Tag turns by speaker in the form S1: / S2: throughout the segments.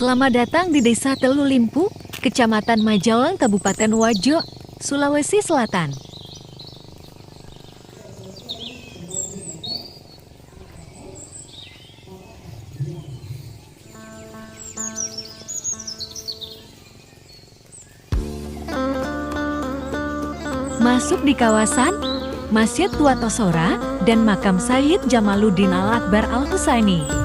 S1: Selamat datang di Desa Telu Limpu, Kecamatan Majalang, Kabupaten Wajo, Sulawesi Selatan. Masuk di kawasan Masjid Tua Tosora dan Makam Sayyid Jamaluddin Al-Akbar Al-Husaini.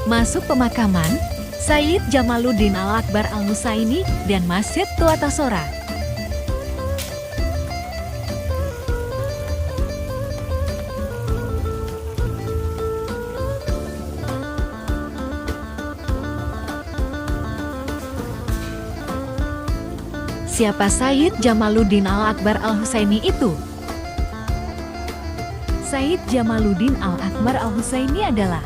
S1: Masuk pemakaman Sayyid Jamaluddin Al-Akbar Al-Husaini dan Masjid Tua Tosora. Siapa Sayyid Jamaluddin Al-Akbar Al-Husaini itu? Sayyid Jamaluddin Al-Akbar Al-Husaini adalah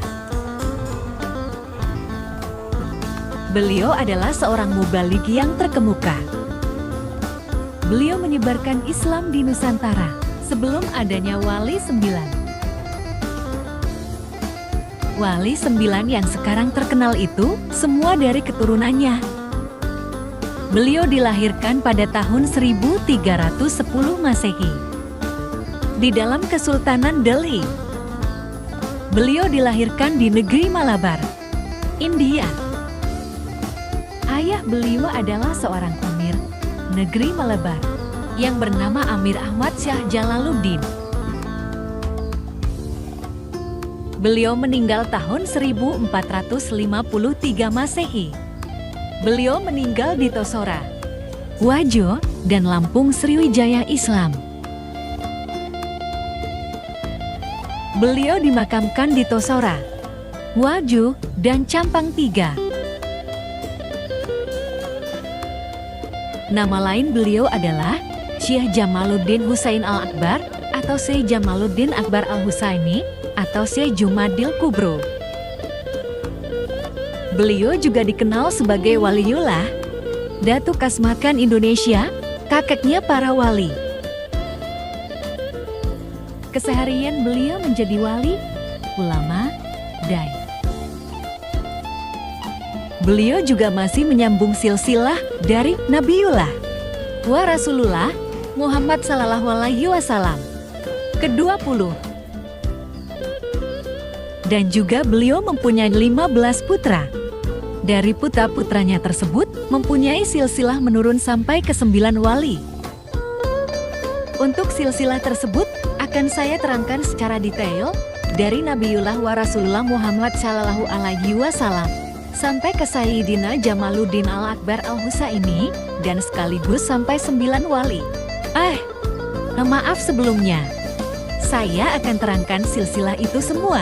S1: Beliau adalah seorang mubaligh yang terkemuka. Beliau menyebarkan Islam di Nusantara sebelum adanya Wali 9. Wali 9 yang sekarang terkenal itu semua dari keturunannya. Beliau dilahirkan pada tahun 1310 Masehi di dalam Kesultanan Delhi. Beliau dilahirkan di negeri Malabar, India. Ayah beliau adalah seorang amir negeri Malabar yang bernama Amir Ahmad Syah Jalaluddin. Beliau meninggal tahun 1453 Masehi. Beliau meninggal di Tosora, Wajo, dan Lampung Sriwijaya Islam. Beliau dimakamkan di Tosora, Wajo, dan Campang 3. Nama lain beliau adalah Syekh Jamaluddin Husain Al-Akbar atau Syekh Jamaluddin Akbar Al-Husaini atau Syekh Jumadil Kubro. Beliau juga dikenal sebagai Waliullah, Datu Kasmakan Indonesia, kakeknya para wali. Keseharian beliau menjadi wali, ulama, dai. Beliau juga masih menyambung silsilah dari Nabiullah wa Rasulullah Muhammad Sallallahu Alaihi Wasallam ke-20. Dan juga beliau mempunyai 15 putra. Dari putra-putranya tersebut mempunyai silsilah menurun sampai ke 9 wali. Untuk silsilah tersebut akan saya terangkan secara detail dari Nabiullah wa Rasulullah Muhammad Sallallahu Alaihi Wasallam sampai ke Sayyidina Jamaluddin Al-Akbar Al-Husaini dan sekaligus sampai 9 wali. Maaf sebelumnya. Saya akan terangkan silsilah itu semua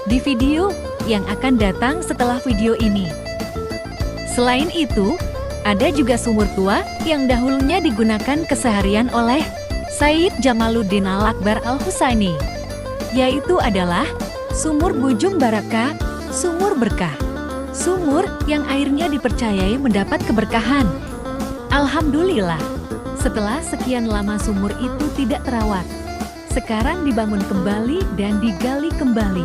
S1: di video yang akan datang setelah video ini. Selain itu, ada juga sumur tua yang dahulunya digunakan keseharian oleh Sayyid Jamaluddin Al-Akbar Al-Husaini, yaitu adalah Sumur Bujung Baraka, Sumur Berkah. Sumur yang airnya dipercayai mendapat keberkahan. Alhamdulillah, setelah sekian lama sumur itu tidak terawat, sekarang dibangun kembali dan digali kembali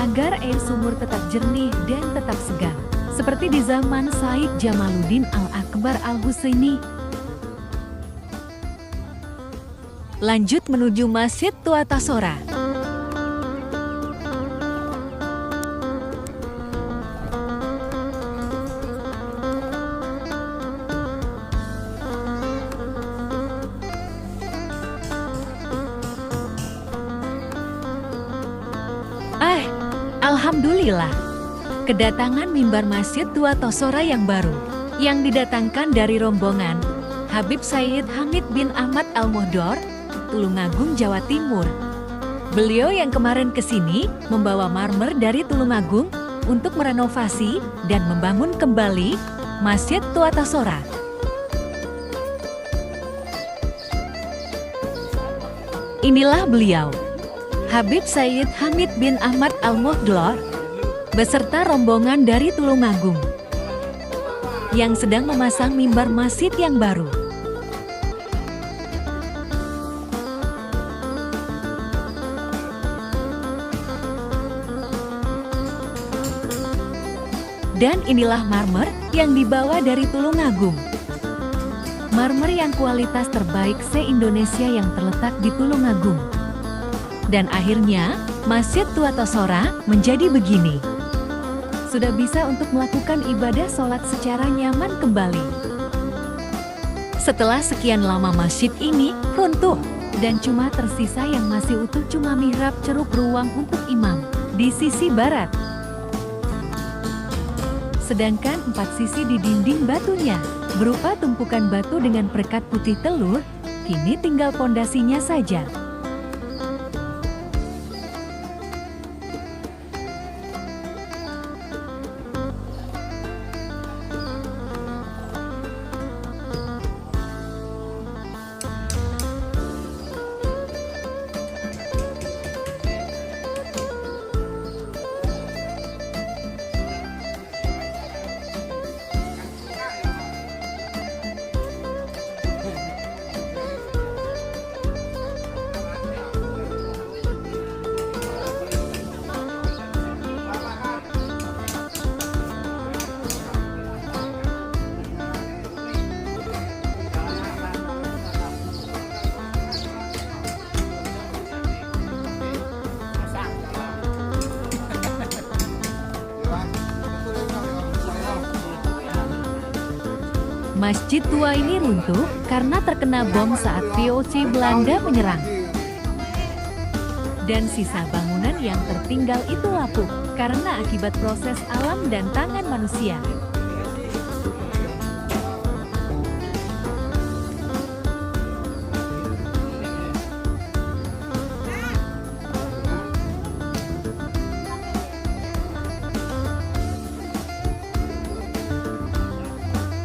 S1: agar air sumur tetap jernih dan tetap segar, seperti di zaman Sayyid Jamaluddin Al-Akbar Al-Husaini. Lanjut menuju Masjid Tua Tasora. Alhamdulillah, kedatangan mimbar Masjid Tua Tasora yang baru, yang didatangkan dari rombongan Habib Sayyid Hamid bin Ahmad Al-Mohdor, Tulungagung, Jawa Timur. Beliau yang kemarin kesini membawa marmer dari Tulungagung untuk merenovasi dan membangun kembali Masjid Tua Tasora. Inilah beliau, Habib Sayyid Hamid bin Ahmad Al-Mohdor, beserta rombongan dari Tulungagung, yang sedang memasang mimbar masjid yang baru. Dan inilah marmer yang dibawa dari Tulungagung. Marmer yang kualitas terbaik se-Indonesia yang terletak di Tulungagung. Dan akhirnya, Masjid Tua Tasora menjadi begini. Sudah bisa untuk melakukan ibadah sholat secara nyaman kembali. Setelah sekian lama masjid ini runtuh, dan cuma tersisa yang masih utuh cuma mihrab ceruk ruang untuk imam di sisi barat. Sedangkan 4 sisi di dinding batunya berupa tumpukan batu dengan perekat putih telur, kini tinggal pondasinya saja. Masjid tua ini runtuh karena terkena bom saat VOC Belanda menyerang. Dan sisa bangunan yang tertinggal itu lapuk karena akibat proses alam dan tangan manusia.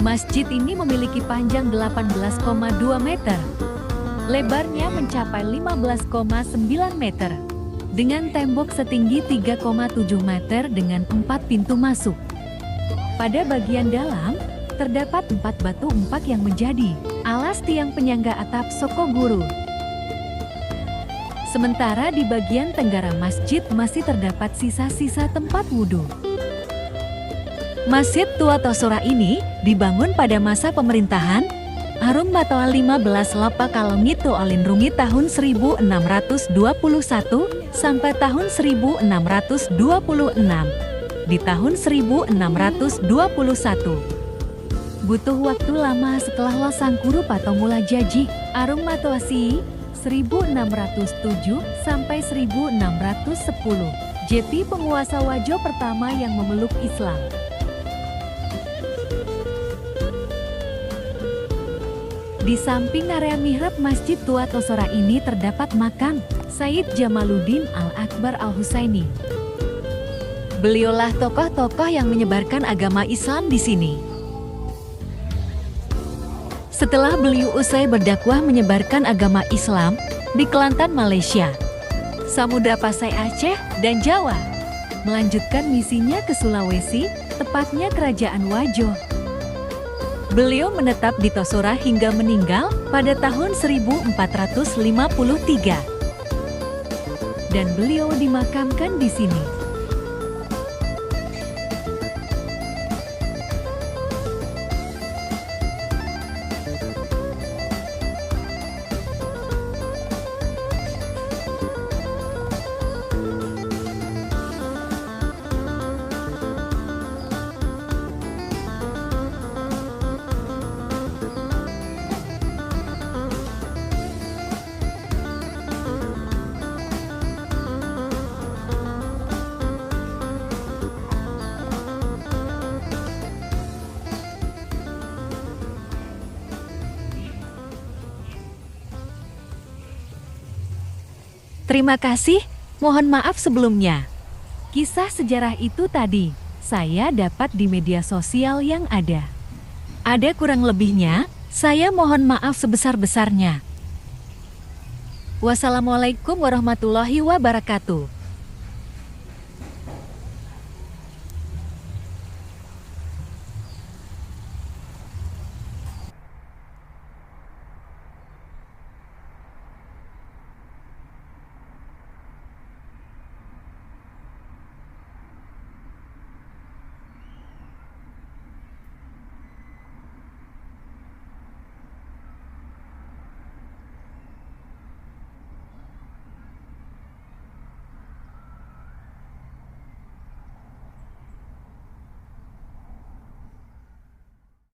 S1: Masjid ini memiliki panjang 18,2 meter, lebarnya mencapai 15,9 meter, dengan tembok setinggi 3,7 meter dengan 4 pintu masuk. Pada bagian dalam, terdapat 4 batu umpak yang menjadi alas tiang penyangga atap Sokoguru. Sementara di bagian tenggara masjid masih terdapat sisa-sisa tempat wudhu. Masjid Tua Tasora ini dibangun pada masa pemerintahan Harun Matoa 15 Lapa Kalongito Alinrungi tahun 1621 sampai tahun 1626. Di tahun 1621. Butuh waktu lama setelah Losangkuru Patongula Jaji Arung Matoasi 1607 sampai 1610. JP penguasa Wajo pertama yang memeluk Islam. Di samping area mihrab Masjid Tua Tosora ini terdapat makam Sayyid Jamaluddin Al-Akbar Al-Husaini. Beliaulah tokoh-tokoh yang menyebarkan agama Islam di sini. Setelah beliau usai berdakwah menyebarkan agama Islam di Kelantan, Malaysia, Samudra Pasai Aceh, dan Jawa, melanjutkan misinya ke Sulawesi, tepatnya Kerajaan Wajo. Beliau menetap di Tosora hingga meninggal pada tahun 1453. Dan beliau dimakamkan di sini. Terima kasih, mohon maaf sebelumnya. Kisah sejarah itu tadi saya dapat di media sosial yang ada. Ada kurang lebihnya, saya mohon maaf sebesar-besarnya. Wassalamualaikum warahmatullahi wabarakatuh.